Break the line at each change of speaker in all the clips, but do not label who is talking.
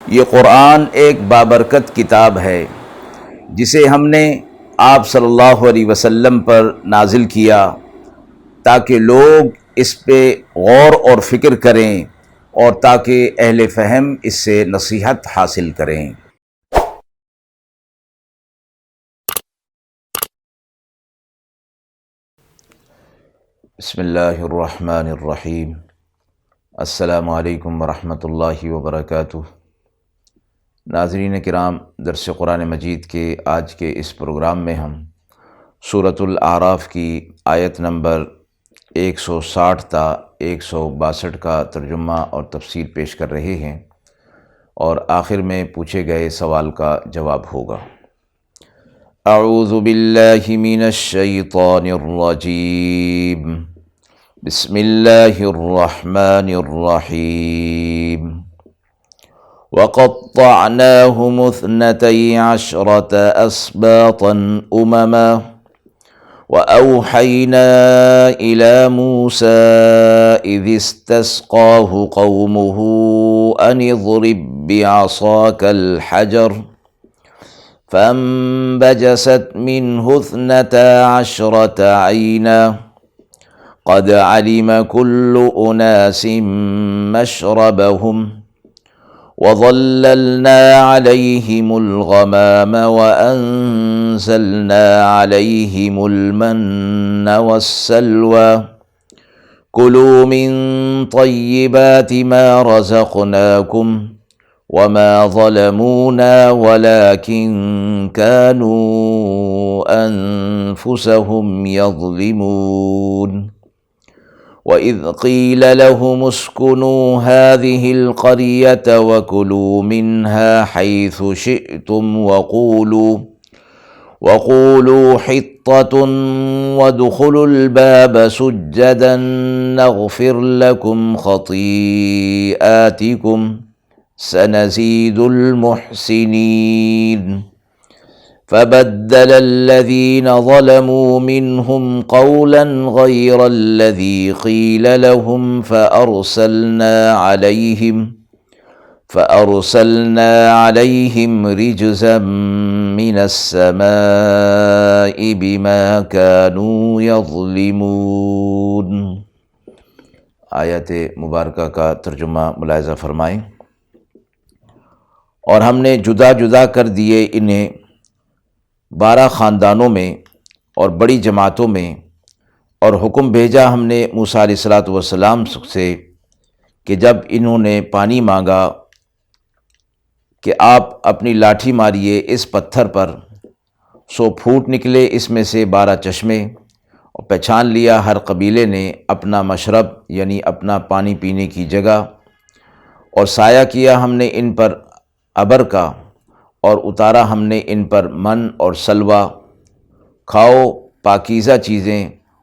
یہ قرآن ایک بابرکت کتاب ہے جسے ہم نے آپ صلی اللہ علیہ وسلم پر نازل کیا تاکہ لوگ اس پہ غور اور فکر کریں اور تاکہ اہل فہم اس سے نصیحت حاصل کریں۔ بسم اللہ الرحمن الرحیم۔ السلام علیکم ورحمۃ اللہ وبرکاتہ۔ ناظرین کرام، درس قرآن مجید کے آج کے اس پروگرام میں ہم سورۃ الاعراف کی آیت نمبر 160 تا 162 کا ترجمہ اور تفسیر پیش کر رہے ہیں، اور آخر میں پوچھے گئے سوال کا جواب ہوگا۔ اعوذ باللہ من الشیطان الرجیم، بسم اللہ الرحمن الرحیم۔ وَقَطَّعْنَاهُمُ 12 أَسْبَاطًا أُمَمًا وَأَوْحَيْنَا إِلَى مُوسَىٰ إِذِ اسْتَسْقَاهُ قَوْمُهُ أَنِ اضْرِب بِّعَصَاكَ الْحَجَرَ فَانبَجَسَتْ مِنْهُ 12 عَيْنًا قَدْ عَلِمَ كُلُّ أُنَاسٍ مَّشْرَبَهُمْ وَظَلَّلْنَا عَلَيْهِمُ الْغَمَامَ وَأَنزَلْنَا عَلَيْهِمُ الْمَنَّ وَالسَّلْوَىٰ كُلُوا مِن طَيِّبَاتِ مَا رَزَقْنَاكُمْ وَمَا ظَلَمُونَا وَلَٰكِن كَانُوا أَنفُسَهُمْ يَظْلِمُونَ۔ وَإِذْ قِيلَ لَهُمُ اسْكُنُوا هَٰذِهِ الْقَرْيَةَ وَكُلُوا مِنْهَا حَيْثُ شِئْتُمْ وَقُولُوا حِطَّةٌ وَادْخُلُوا الْبَابَ سُجَّدًا نَّغْفِرْ لَكُمْ خَطِيئَاتِكُمْ سَنَزِيدُ الْمُحْسِنِينَ۔ فَبَدَّلَ الَّذِينَ ظَلَمُوا مِنْهُمْ قَوْلًا غَيْرَ الَّذِي قِيلَ لَهُمْ فَأَرْسَلْنَا عَلَيْهِمْ رِجْزًا مِّنَ السَّمَاءِ بِمَا كَانُوا يَظْلِمُونَ۔ آیت مبارکہ کا ترجمہ ملاحظہ فرمائیں۔ اور ہم نے جدا جدا کر دیے انہیں 12 خاندانوں میں اور بڑی جماعتوں میں، اور حکم بھیجا ہم نے موسیٰ علیہ السلام سے کہ جب انہوں نے پانی مانگا کہ آپ اپنی لاٹھی ماریے اس پتھر پر، سو پھوٹ نکلے اس میں سے 12 چشمے، اور پہچان لیا ہر قبیلے نے اپنا مشرب یعنی اپنا پانی پینے کی جگہ، اور سایہ کیا ہم نے ان پر ابر کا، اور اتارا ہم نے ان پر من اور سلوہ، کھاؤ پاکیزہ چیزیں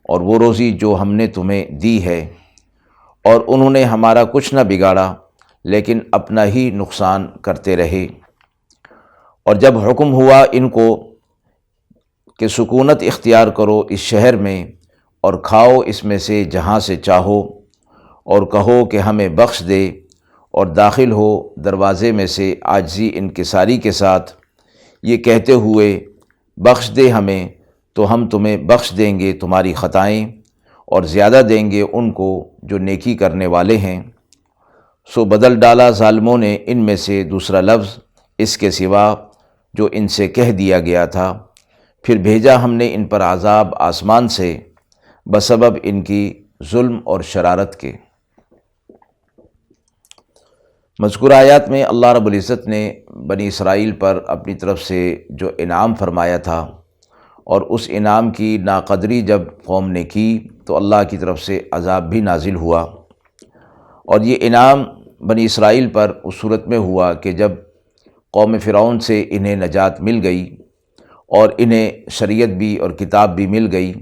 اور وہ روزی جو ہم نے تمہیں دی ہے۔ اور انہوں نے ہمارا کچھ نہ بگاڑا لیکن اپنا ہی نقصان کرتے رہے۔ اور جب حکم ہوا ان کو کہ سکونت اختیار کرو اس شہر میں اور کھاؤ اس میں سے جہاں سے چاہو، اور کہو کہ ہمیں بخش دے، اور داخل ہو دروازے میں سے عاجزی انکساری کے ساتھ، یہ کہتے ہوئے بخش دے ہمیں تو ہم تمہیں بخش دیں گے تمہاری خطائیں، اور زیادہ دیں گے ان کو جو نیکی کرنے والے ہیں۔ سو بدل ڈالا ظالموں نے ان میں سے دوسرا لفظ اس کے سوا جو ان سے کہہ دیا گیا تھا، پھر بھیجا ہم نے ان پر عذاب آسمان سے بسبب ان کی ظلم اور شرارت کے۔ مذکورہ آیات میں اللہ رب العزت نے بنی اسرائیل پر اپنی طرف سے جو انعام فرمایا تھا، اور اس انعام کی ناقدری جب قوم نے کی تو اللہ کی طرف سے عذاب بھی نازل ہوا۔ اور یہ انعام بنی اسرائیل پر اس صورت میں ہوا کہ جب قوم فرعون سے انہیں نجات مل گئی اور انہیں شریعت بھی اور کتاب بھی مل گئی،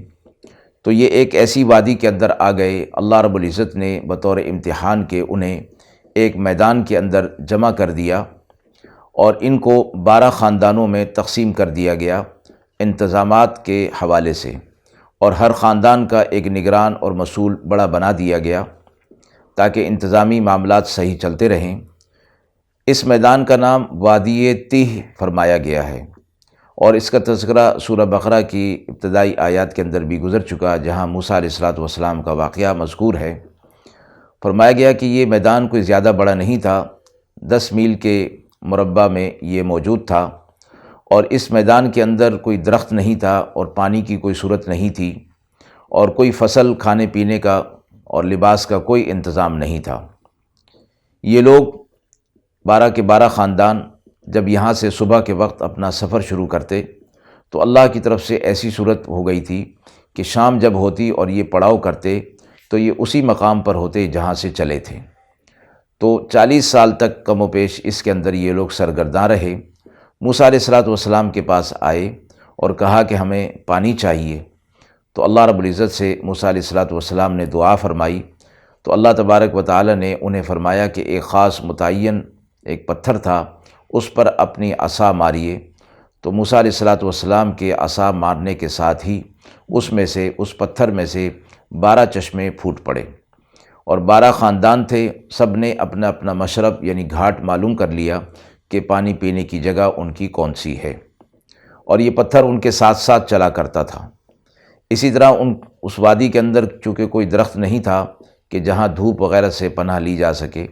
تو یہ ایک ایسی وادی کے اندر آ گئے، اللہ رب العزت نے بطور امتحان کے انہیں ایک میدان کے اندر جمع کر دیا، اور ان کو 12 خاندانوں میں تقسیم کر دیا گیا انتظامات کے حوالے سے، اور ہر خاندان کا ایک نگران اور مسئول بڑا بنا دیا گیا تاکہ انتظامی معاملات صحیح چلتے رہیں۔ اس میدان کا نام وادی تیہ فرمایا گیا ہے، اور اس کا تذکرہ سورہ بقرہ کی ابتدائی آیات کے اندر بھی گزر چکا، جہاں موسیٰ علیہ الصلوۃ والسلام کا واقعہ مذکور ہے۔ فرمایا گیا کہ یہ میدان کوئی زیادہ بڑا نہیں تھا، 10 میل کے مربع میں یہ موجود تھا، اور اس میدان کے اندر کوئی درخت نہیں تھا اور پانی کی کوئی صورت نہیں تھی، اور کوئی فصل، کھانے پینے کا اور لباس کا کوئی انتظام نہیں تھا۔ یہ لوگ 12 کے 12 خاندان جب یہاں سے صبح کے وقت اپنا سفر شروع کرتے تو اللہ کی طرف سے ایسی صورت ہو گئی تھی کہ شام جب ہوتی اور یہ پڑاؤ کرتے تو یہ اسی مقام پر ہوتے جہاں سے چلے تھے۔ تو 40 سال تک کم و بیش اس کے اندر یہ لوگ سرگرداں رہے۔ موسیٰ علیہ الصلوۃ والسلام کے پاس آئے اور کہا کہ ہمیں پانی چاہیے، تو اللہ رب العزت سے موسیٰ علیہ الصلوۃ والسلام نے دعا فرمائی، تو اللہ تبارک و تعالی نے انہیں فرمایا کہ ایک خاص متعین ایک پتھر تھا، اس پر اپنی عصا ماریے۔ تو موسیٰ علیہ الصلوۃ والسلام کے عصا مارنے کے ساتھ ہی اس پتھر میں سے 12 چشمے پھوٹ پڑے، اور 12 خاندان تھے، سب نے اپنا اپنا مشرب یعنی گھاٹ معلوم کر لیا کہ پانی پینے کی جگہ ان کی کون سی ہے، اور یہ پتھر ان کے ساتھ ساتھ چلا کرتا تھا۔ اسی طرح اس وادی کے اندر چونکہ کوئی درخت نہیں تھا کہ جہاں دھوپ وغیرہ سے پناہ لی جا سکے،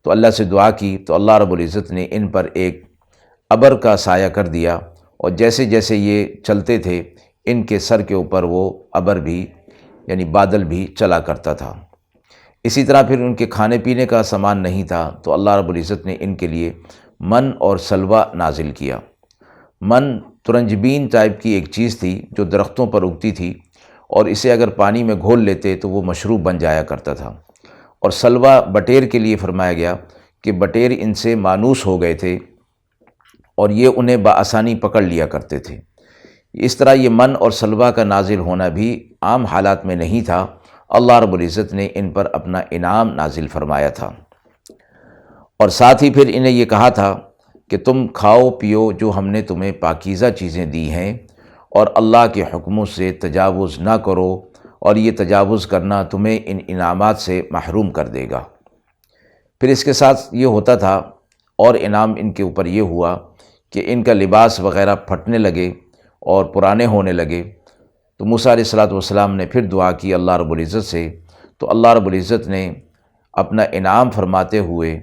تو اللہ سے دعا کی تو اللہ رب العزت نے ان پر ایک ابر کا سایہ کر دیا، اور جیسے جیسے یہ چلتے تھے ان کے سر کے اوپر وہ ابر بھی یعنی بادل بھی چلا کرتا تھا۔ اسی طرح پھر ان کے کھانے پینے کا سامان نہیں تھا، تو اللہ رب العزت نے ان کے لیے من اور سلوہ نازل کیا۔ من ترنجبین ٹائپ کی ایک چیز تھی جو درختوں پر اگتی تھی، اور اسے اگر پانی میں گھول لیتے تو وہ مشروب بن جایا کرتا تھا۔ اور سلوہ بٹیر کے لیے فرمایا گیا کہ بٹیر ان سے مانوس ہو گئے تھے اور یہ انہیں بآسانی پکڑ لیا کرتے تھے۔ اس طرح یہ من اور سلوہ کا نازل ہونا بھی عام حالات میں نہیں تھا، اللہ رب العزت نے ان پر اپنا انعام نازل فرمایا تھا، اور ساتھ ہی پھر انہیں یہ کہا تھا کہ تم کھاؤ پیو جو ہم نے تمہیں پاکیزہ چیزیں دی ہیں، اور اللہ کے حکموں سے تجاوز نہ کرو، اور یہ تجاوز کرنا تمہیں ان انعامات سے محروم کر دے گا۔ پھر اس کے ساتھ یہ ہوتا تھا، اور انعام ان کے اوپر یہ ہوا کہ ان کا لباس وغیرہ پھٹنے لگے اور پرانے ہونے لگے۔ تو موسیٰ علیہ الصلوۃ والسلام نے پھر دعا کی اللہ رب العزت سے، تو اللہ رب العزت نے اپنا انعام فرماتے ہوئے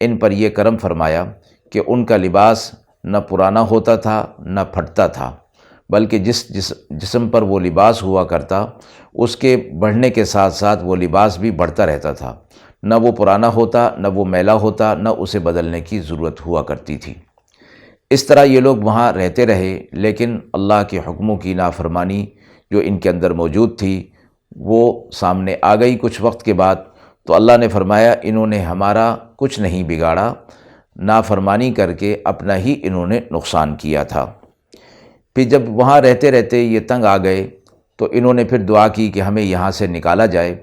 ان پر یہ کرم فرمایا کہ ان کا لباس نہ پرانا ہوتا تھا نہ پھٹتا تھا، بلکہ جس جسم پر وہ لباس ہوا کرتا اس کے بڑھنے کے ساتھ ساتھ وہ لباس بھی بڑھتا رہتا تھا، نہ وہ پرانا ہوتا نہ وہ میلا ہوتا، نہ اسے بدلنے کی ضرورت ہوا کرتی تھی۔ اس طرح یہ لوگ وہاں رہتے رہے، لیکن اللہ کے حکموں کی نافرمانی جو ان کے اندر موجود تھی وہ سامنے آ گئی کچھ وقت کے بعد۔ تو اللہ نے فرمایا انہوں نے ہمارا کچھ نہیں بگاڑا، نافرمانی کر کے اپنا ہی انہوں نے نقصان کیا تھا۔ پھر جب وہاں رہتے رہتے یہ تنگ آ گئے تو انہوں نے پھر دعا کی کہ ہمیں یہاں سے نکالا جائے،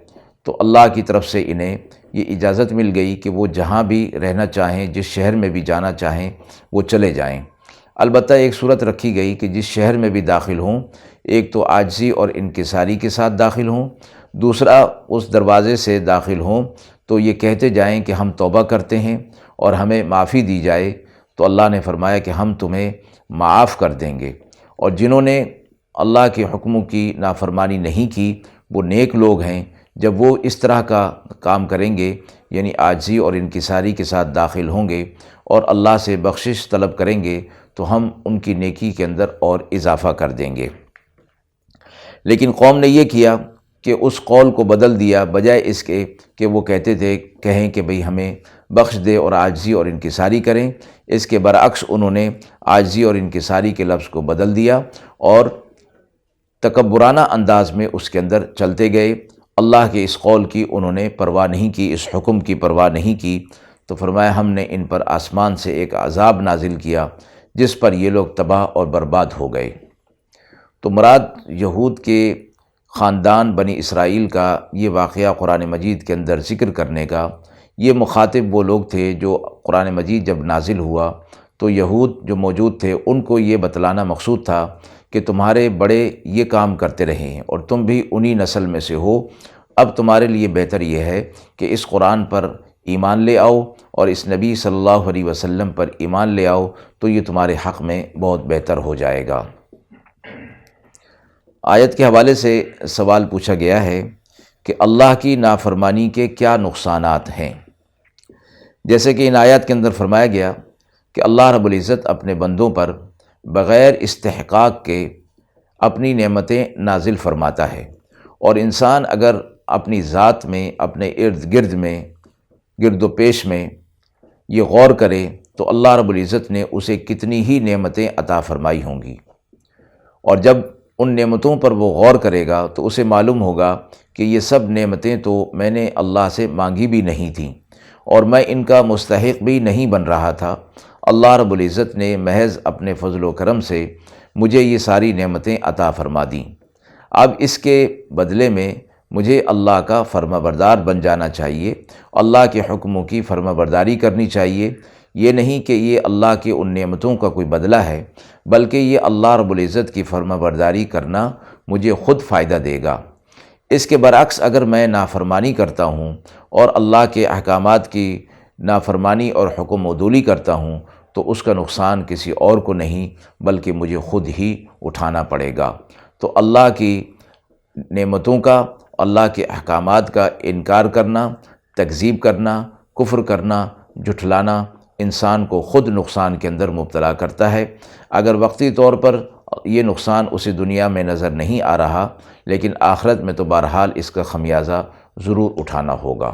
تو اللہ کی طرف سے انہیں یہ اجازت مل گئی کہ وہ جہاں بھی رہنا چاہیں، جس شہر میں بھی جانا چاہیں وہ چلے جائیں۔ البتہ ایک صورت رکھی گئی کہ جس شہر میں بھی داخل ہوں، ایک تو عاجزی اور انکساری کے ساتھ داخل ہوں، دوسرا اس دروازے سے داخل ہوں تو یہ کہتے جائیں کہ ہم توبہ کرتے ہیں اور ہمیں معافی دی جائے، تو اللہ نے فرمایا کہ ہم تمہیں معاف کر دیں گے۔ اور جنہوں نے اللہ کے حکموں کی نافرمانی نہیں کی وہ نیک لوگ ہیں، جب وہ اس طرح کا کام کریں گے یعنی عاجزی اور انکساری کے ساتھ داخل ہوں گے اور اللہ سے بخشش طلب کریں گے تو ہم ان کی نیکی کے اندر اور اضافہ کر دیں گے۔ لیکن قوم نے یہ کیا کہ اس قول کو بدل دیا، بجائے اس کے کہ وہ کہیں کہ بھئی ہمیں بخش دے اور عاجزی اور انکساری کریں، اس کے برعکس انہوں نے عاجزی اور انکساری کے لفظ کو بدل دیا اور تکبرانہ انداز میں اس کے اندر چلتے گئے۔ اللہ کے اس قول کی انہوں نے پرواہ نہیں کی، اس حکم کی پرواہ نہیں کی، تو فرمایا ہم نے ان پر آسمان سے ایک عذاب نازل کیا جس پر یہ لوگ تباہ اور برباد ہو گئے۔ تو مراد یہود کے خاندان بنی اسرائیل کا یہ واقعہ قرآن مجید کے اندر ذکر کرنے کا، یہ مخاطب وہ لوگ تھے جو قرآن مجید جب نازل ہوا تو یہود جو موجود تھے ان کو یہ بتلانا مقصود تھا کہ تمہارے بڑے یہ کام کرتے رہے ہیں اور تم بھی انہی نسل میں سے ہو، اب تمہارے لیے بہتر یہ ہے کہ اس قرآن پر ایمان لے آؤ اور اس نبی صلی اللہ علیہ وسلم پر ایمان لے آؤ تو یہ تمہارے حق میں بہت بہتر ہو جائے گا۔ آیت کے حوالے سے سوال پوچھا گیا ہے کہ اللہ کی نافرمانی کے کیا نقصانات ہیں؟ جیسے کہ ان آیات کے اندر فرمایا گیا کہ اللہ رب العزت اپنے بندوں پر بغیر استحقاق کے اپنی نعمتیں نازل فرماتا ہے، اور انسان اگر اپنی ذات میں، اپنے ارد گرد میں، گرد و پیش میں یہ غور کرے تو اللہ رب العزت نے اسے کتنی ہی نعمتیں عطا فرمائی ہوں گی، اور جب ان نعمتوں پر وہ غور کرے گا تو اسے معلوم ہوگا کہ یہ سب نعمتیں تو میں نے اللہ سے مانگی بھی نہیں تھیں، اور میں ان کا مستحق بھی نہیں بن رہا تھا۔ اللہ رب العزت نے محض اپنے فضل و کرم سے مجھے یہ ساری نعمتیں عطا فرما دیں۔ اب اس کے بدلے میں مجھے اللہ کا فرما بردار بن جانا چاہیے، اللہ کے حکموں کی فرما برداری کرنی چاہیے۔ یہ نہیں کہ یہ اللہ کی ان نعمتوں کا کوئی بدلہ ہے، بلکہ یہ اللہ رب العزت کی فرما برداری کرنا مجھے خود فائدہ دے گا۔ اس کے برعکس اگر میں نافرمانی کرتا ہوں اور اللہ کے احکامات کی نافرمانی اور حکم عدولی کرتا ہوں تو اس کا نقصان کسی اور کو نہیں بلکہ مجھے خود ہی اٹھانا پڑے گا۔ تو اللہ کی نعمتوں کا، اللہ کے احکامات کا انکار کرنا، تکذیب کرنا، کفر کرنا، جھٹلانا انسان کو خود نقصان کے اندر مبتلا کرتا ہے۔ اگر وقتی طور پر یہ نقصان اسے دنیا میں نظر نہیں آ رہا، لیکن آخرت میں تو بہرحال اس کا خمیازہ ضرور اٹھانا ہوگا۔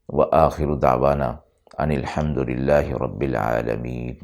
وآخر دعوانا ان الحمد للہ رب العالمین۔